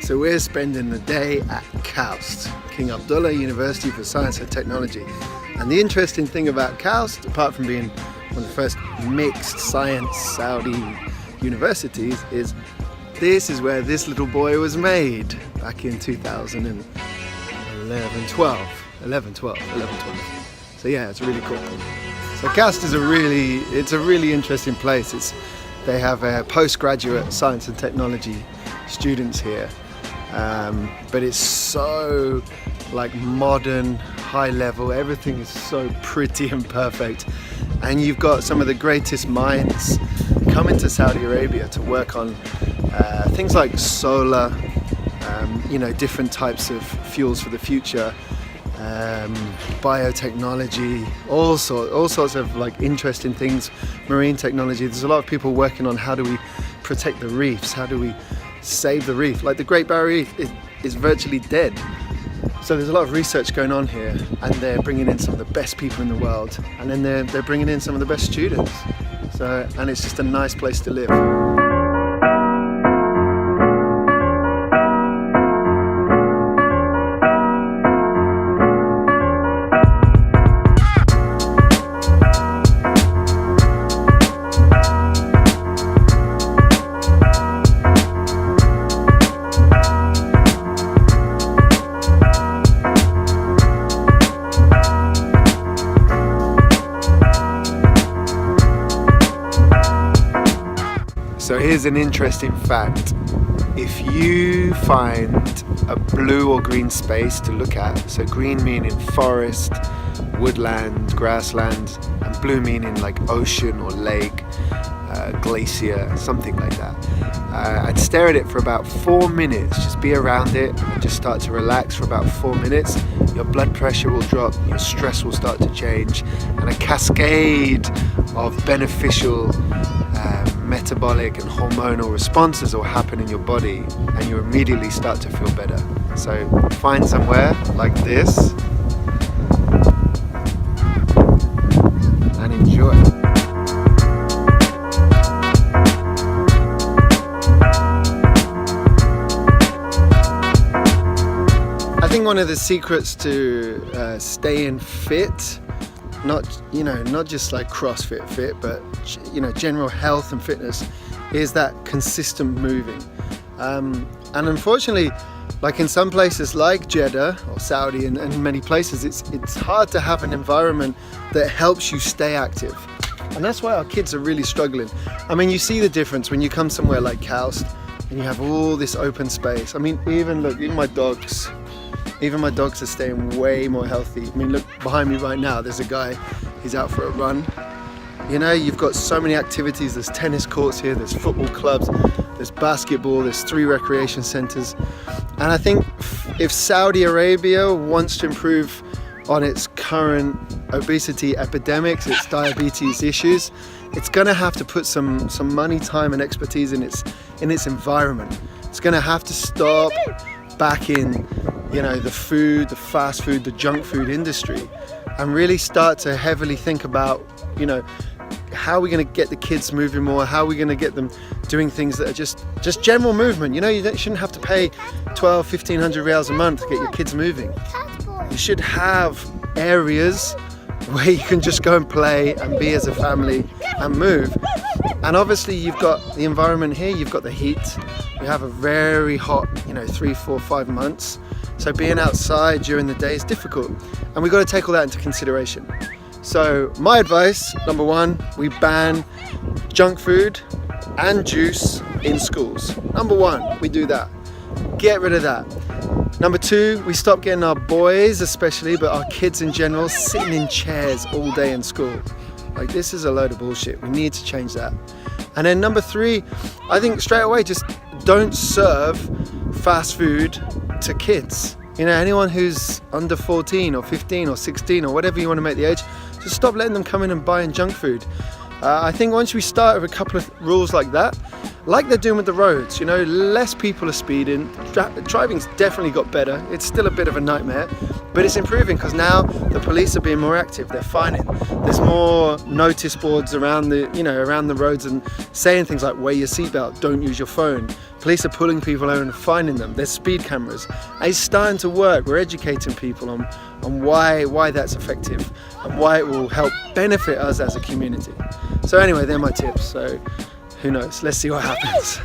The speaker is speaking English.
So we're spending the day at KAUST, King Abdullah University for Science and Technology. And the interesting thing about KAUST, apart from being one of the first mixed science Saudi universities, is this is where this little boy was made back in 2011, 12. So yeah, it's really cool. So KAUST is a really interesting place. They have postgraduate science and technology students here. But it's so like modern, high level, everything is so pretty and perfect, and you've got some of the greatest minds coming to Saudi Arabia to work on things like solar, different types of fuels for the future, biotechnology, all sorts of like interesting things, marine technology. There's a lot of people working on how do we protect the reefs, how do we save the reef. Like the Great Barrier Reef is virtually dead. So there's a lot of research going on here, and they're bringing in some of the best people in the world, and then they're bringing in some of the best students. And it's just a nice place to live. So here's an interesting fact. If you find a blue or green space to look at, so green meaning forest, woodland, grassland, and blue meaning like ocean or lake, glacier, something like that, I'd stare at it for about 4 minutes, just be around it and just start to relax for about 4 minutes. Your blood pressure will drop, your stress will start to change, and a cascade of beneficial metabolic and hormonal responses will happen in your body, and you immediately start to feel better. So find somewhere like this and enjoy. I think one of the secrets to staying fit, not just like CrossFit fit, but general health and fitness, is that consistent moving. And unfortunately, like in some places like Jeddah or Saudi and many places, it's hard to have an environment that helps you stay active. And that's why our kids are really struggling. I mean, you see the difference when you come somewhere like KAUST and you have all this open space. I mean, even my dogs are staying way more healthy. I mean, look behind me right now, there's a guy, he's out for a run. You've got so many activities. There's tennis courts here, there's football clubs, there's basketball, there's 3 recreation centers. And I think if Saudi Arabia wants to improve on its current obesity epidemics, its diabetes issues, it's gonna have to put some money, time and expertise in its environment. It's gonna have to stop backing the food, the fast food, the junk food industry, and really start to heavily think about how are we going to get the kids moving more, how are we going to get them doing things that are just general movement. You shouldn't have to pay 1,500 riyals a month to get your kids moving. You should have areas where you can just go and play and be as a family and move. And obviously you've got the environment here, you've got the heat, you have a very hot 3, 4, 5 months, so being outside during the day is difficult, and we've got to take all that into consideration. So my advice, number 1, we ban junk food and juice in schools. Number 1, we do that. Get rid of that. Number 2, we stop getting our boys especially, but our kids in general, sitting in chairs all day in school. Like, this is a load of bullshit. We need to change that. And then number 3, I think straight away, just don't serve fast food to kids. You know, anyone who's under 14 or 15 or 16 or whatever you want to make the age, just stop letting them come in and buying junk food. I think once we start with a couple of rules like that, like they're doing with the roads, you know, less people are speeding, driving's definitely got better. It's still a bit of a nightmare, but it's improving because now the police are being more active, they're fining. There's more notice boards around the, you know, around the roads and saying things like wear your seatbelt, don't use your phone. Police are pulling people over and fining them. There's speed cameras. And it's starting to work. We're educating people on why that's effective and why it will help benefit us as a community. So anyway, they're my tips. So who knows? Let's see what happens.